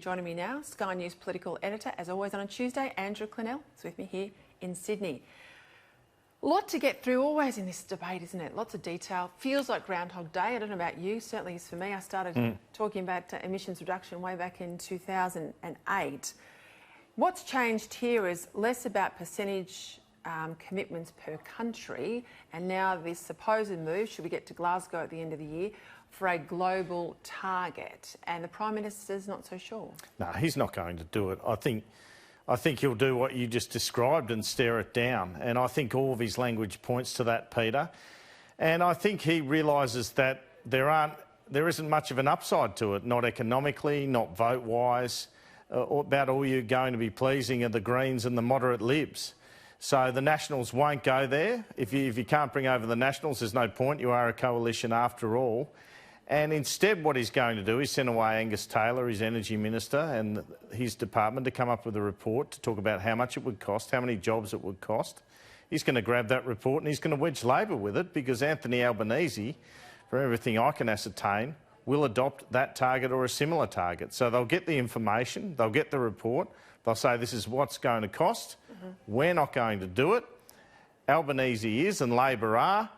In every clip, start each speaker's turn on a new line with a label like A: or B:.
A: Joining me now, Sky News Political Editor, as always on a Tuesday, Andrew Clennell is with me here in Sydney. A lot to get through always in this debate, isn't it? Lots of detail. Feels like Groundhog Day. I don't know about you, certainly is for me. I started talking about emissions reduction way back in 2008. What's changed here is less about percentage commitments per country, and now this supposed move, should we get to Glasgow at the end of the year, for a global target, and the Prime Minister's not so sure.
B: No, he's not going to do it. I think he'll do what you just described and stare it down, and I think all of his language points to that, Peter. And I think he realises that there isn't much of an upside to it, not economically, not vote-wise. About all you're going to be pleasing are the Greens and the moderate libs. So the Nationals won't go there. If you can't bring over the Nationals, there's no point. You are a coalition after all. And instead what he's going to do is send away Angus Taylor, his Energy Minister, and his department to come up with a report to talk about how much it would cost, how many jobs it would cost. He's going to grab that report and he's going to wedge Labor with it, because Anthony Albanese, for everything I can ascertain, will adopt that target or a similar target. So they'll get the information, they'll get the report, they'll say this is what's going to cost, we're not going to do it, Albanese is and Labor are.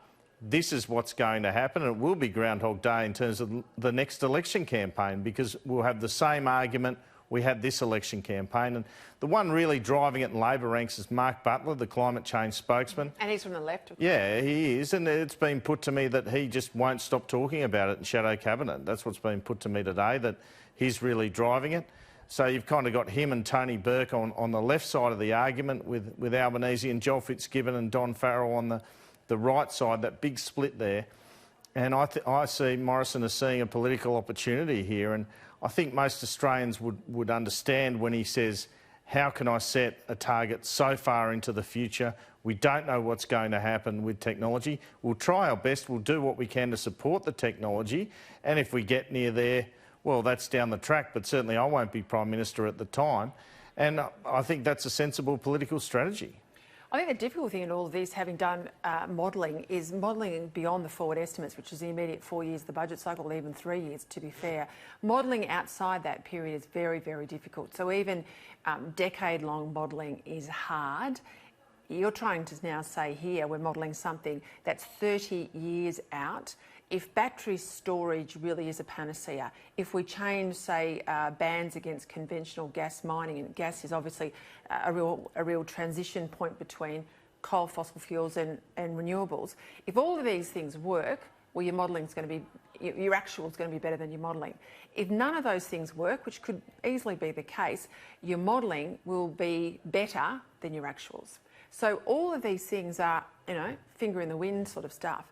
B: This is what's going to happen, and it will be Groundhog Day in terms of the next election campaign, because we'll have the same argument we had this election campaign. And the one really driving it in Labor ranks is Mark Butler, the climate change spokesman.
A: And he's from the left, of course.
B: Yeah, he is, and it's been put to me that he just won't stop talking about it in shadow cabinet. That's what's been put to me today, that he's really driving it. So you've kind of got him and Tony Burke on the left side of the argument, with Albanese and Joel Fitzgibbon and Don Farrell on the right side, that big split there. And I see Morrison as seeing a political opportunity here, and I think most Australians would understand when he says, how can I set a target so far into the future? We don't know what's going to happen with technology. We'll try our best, we'll do what we can to support the technology, and if we get near there, well, that's down the track, but certainly I won't be Prime Minister at the time. And I think that's a sensible political strategy.
A: I think the difficult thing in all of this, having done modelling, is modelling beyond the forward estimates, which is the immediate 4 years of the budget cycle, even 3 years, to be fair. Modelling outside that period is very, very difficult. So even decade-long modelling is hard. You're trying to now say here we're modelling something that's 30 years out. If battery storage really is a panacea, if we change, say, bans against conventional gas mining, and gas is obviously a real transition point between coal, fossil fuels and renewables, if all of these things work, well, your modelling is going to be, your actual is going to be better than your modelling. If none of those things work, which could easily be the case, your modelling will be better than your actuals. So all of these things are, finger in the wind sort of stuff.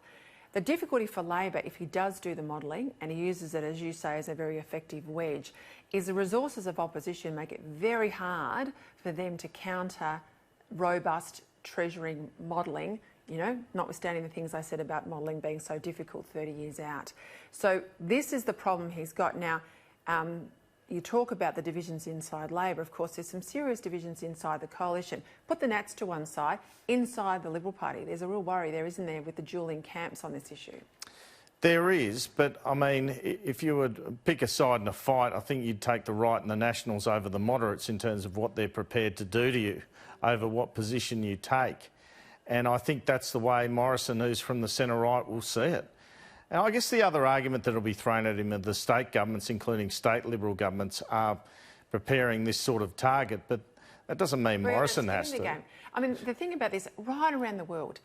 A: The difficulty for Labor, if he does do the modelling, and he uses it, as you say, as a very effective wedge, is the resources of opposition make it very hard for them to counter robust treasuring modelling, notwithstanding the things I said about modelling being so difficult 30 years out. So this is the problem he's got now. You talk about the divisions inside Labor. Of course, there's some serious divisions inside the coalition. Put the Nats to one side. Inside the Liberal Party, there's a real worry there, isn't there, with the dueling camps on this issue?
B: There is, but, I mean, if you would pick a side in a fight, I think you'd take the right and the Nationals over the moderates in terms of what they're prepared to do to you, over what position you take. And I think that's the way Morrison, who's from the centre-right, will see it. And I guess the other argument that will be thrown at him are the state governments, including state Liberal governments, are preparing this sort of target, but that doesn't mean Morrison has to.
A: I mean, the thing about this, right around the world,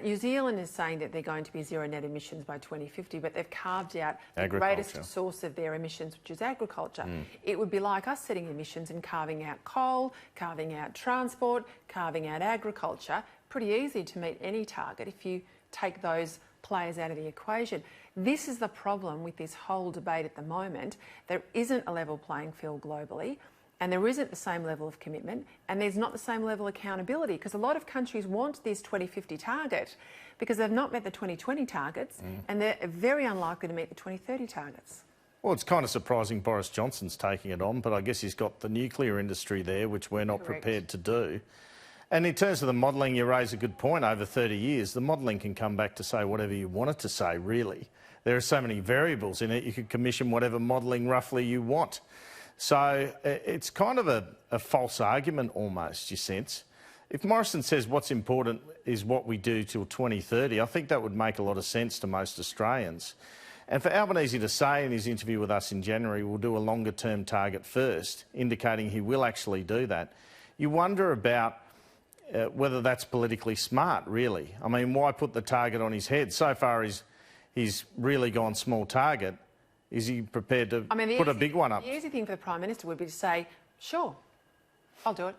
A: New Zealand is saying that they're going to be zero net emissions by 2050, but they've carved out the greatest source of their emissions, which is agriculture. It would be like us setting emissions and carving out coal, carving out transport, carving out agriculture. Pretty easy to meet any target if you take those players out of the equation. This is the problem with this whole debate at the moment. There isn't a level playing field globally, and there isn't the same level of commitment, and there's not the same level of accountability, because a lot of countries want this 2050 target because they've not met the 2020 targets, and they're very unlikely to meet the 2030 targets.
B: Well, it's kind of surprising Boris Johnson's taking it on, but I guess he's got the nuclear industry there, which we're not prepared to do. And in terms of the modelling, you raise a good point. Over 30 years, the modelling can come back to say whatever you want it to say, really. There are so many variables in it, you could commission whatever modelling roughly you want. So it's kind of a false argument almost, you sense. If Morrison says what's important is what we do till 2030, I think that would make a lot of sense to most Australians. And for Albanese to say in his interview with us in January, we'll do a longer-term target first, indicating he will actually do that, you wonder about whether that's politically smart, really. I mean, why put the target on his head? So far he's really gone small target. Is he prepared to put a big one up?
A: The easy thing for the Prime Minister would be to say, sure, I'll do it.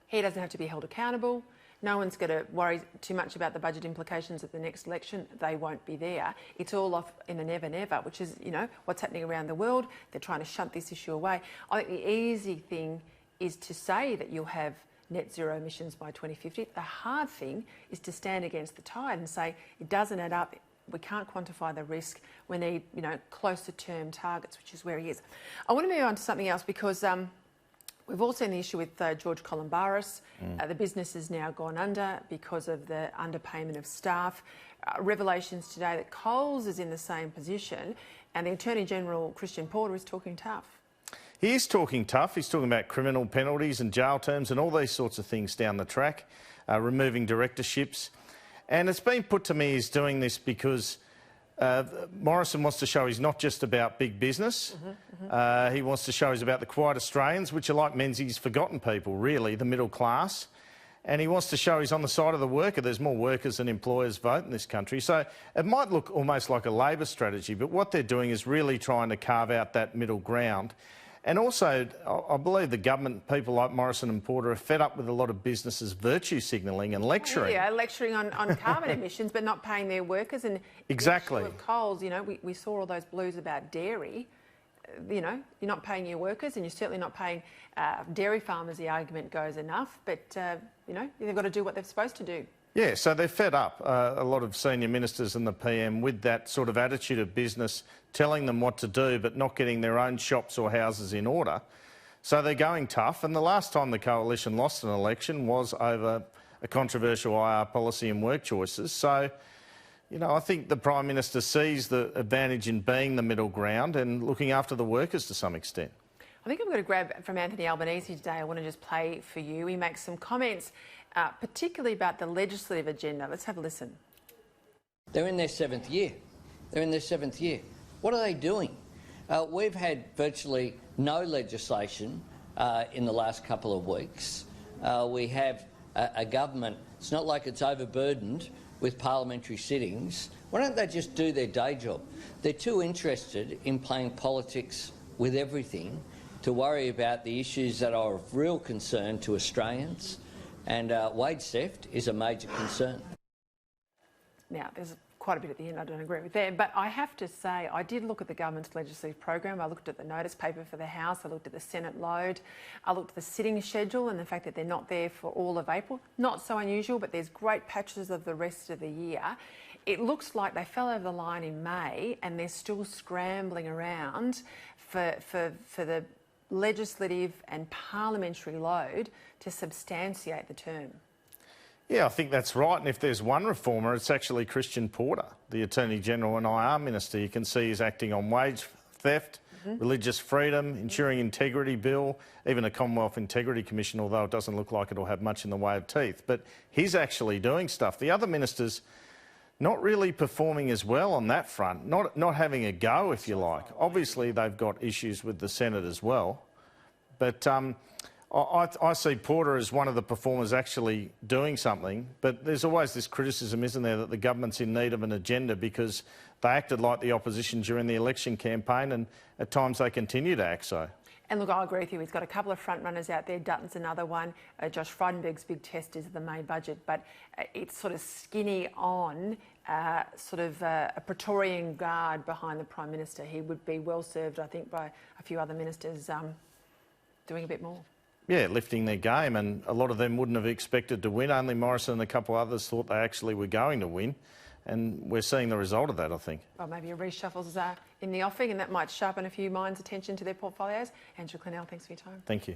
A: He doesn't have to be held accountable. No one's going to worry too much about the budget implications of the next election. They won't be there. It's all off in the never, never, which is, you know, what's happening around the world. They're trying to shunt this issue away. I think the easy thing is to say that you'll have net zero emissions by 2050. The hard thing is to stand against the tide and say it doesn't add up. We can't quantify the risk. We need, you know, closer term targets, which is where he is. I want to move on to something else because we've all seen the issue with George Columbaris. The business has now gone under because of the underpayment of staff. Revelations today that Coles is in the same position, and the Attorney General, Christian Porter, is talking tough.
B: He is talking tough. He's talking about criminal penalties and jail terms and all these sorts of things down the track, removing directorships. And it's been put to me he's doing this because Morrison wants to show he's not just about big business. He wants to show he's about the quiet Australians, which are like Menzies' forgotten people, really, the middle class. And he wants to show he's on the side of the worker. There's more workers than employers vote in this country. So it might look almost like a Labor strategy, but what they're doing is really trying to carve out that middle ground. And also, I believe the government, people like Morrison and Porter, are fed up with a lot of businesses virtue signalling and lecturing.
A: Yeah, lecturing on carbon emissions, but not paying their workers. And
B: exactly.
A: With Coles, you know, we saw all those blues about dairy. You know, you're not paying your workers, and you're certainly not paying dairy farmers. The argument goes enough, but you know, they've got to do what they're supposed to do. Yeah,
B: so they're fed up, a lot of senior ministers and the PM, with that sort of attitude of business, telling them what to do but not getting their own shops or houses in order. So they're going tough, and the last time the Coalition lost an election was over a controversial IR policy and work choices. So, you know, I think the Prime Minister sees the advantage in being the middle ground and looking after the workers to some extent.
A: I think I'm going to grab from Anthony Albanese today. I want to just play for you. He makes some comments, particularly about the legislative agenda. Let's have a listen.
C: They're in their 7th year. They're in their 7th year. What are they doing? We've had virtually no legislation in the last couple of weeks. We have a government, it's not like it's overburdened with parliamentary sittings. Why don't they just do their day job? They're too interested in playing politics with everything to worry about the issues that are of real concern to Australians, and wage theft is a major concern.
A: Now, there's quite a bit at the end I don't agree with there, but I have to say I did look at the government's legislative program. I looked at the notice paper for the House, I looked at the Senate load, I looked at the sitting schedule and the fact that they're not there for all of April. Not so unusual, but there's great patches of the rest of the year. It looks like they fell over the line in May and they're still scrambling around for the legislative and parliamentary load to substantiate the term.
B: Yeah, I think that's right. And if there's one reformer, it's actually Christian Porter, the Attorney General and IR Minister. You can see he's acting on wage theft, religious freedom, ensuring integrity bill, even a Commonwealth Integrity Commission, although it doesn't look like it'll have much in the way of teeth. But he's actually doing stuff. The other ministers not really performing as well on that front, not having a go, if you like. Obviously, they've got issues with the Senate as well. But I see Porter as one of the performers actually doing something, but there's always this criticism, isn't there, that the government's in need of an agenda because they acted like the opposition during the election campaign and at times they continue to act so.
A: And look, I agree with you. He's got a couple of front runners out there. Dutton's another one. Josh Frydenberg's big test is the May budget, but it's sort of skinny on sort of a Praetorian guard behind the Prime Minister. He would be well served, I think, by a few other ministers doing a bit more.
B: Yeah, lifting their game, and a lot of them wouldn't have expected to win. Only Morrison and a couple others thought they actually were going to win, and we're seeing the result of that, I think.
A: Well, maybe a reshuffle's in the offing, and that might sharpen a few minds' attention to their portfolios. Andrew Clennell, thanks for your time.
B: Thank you.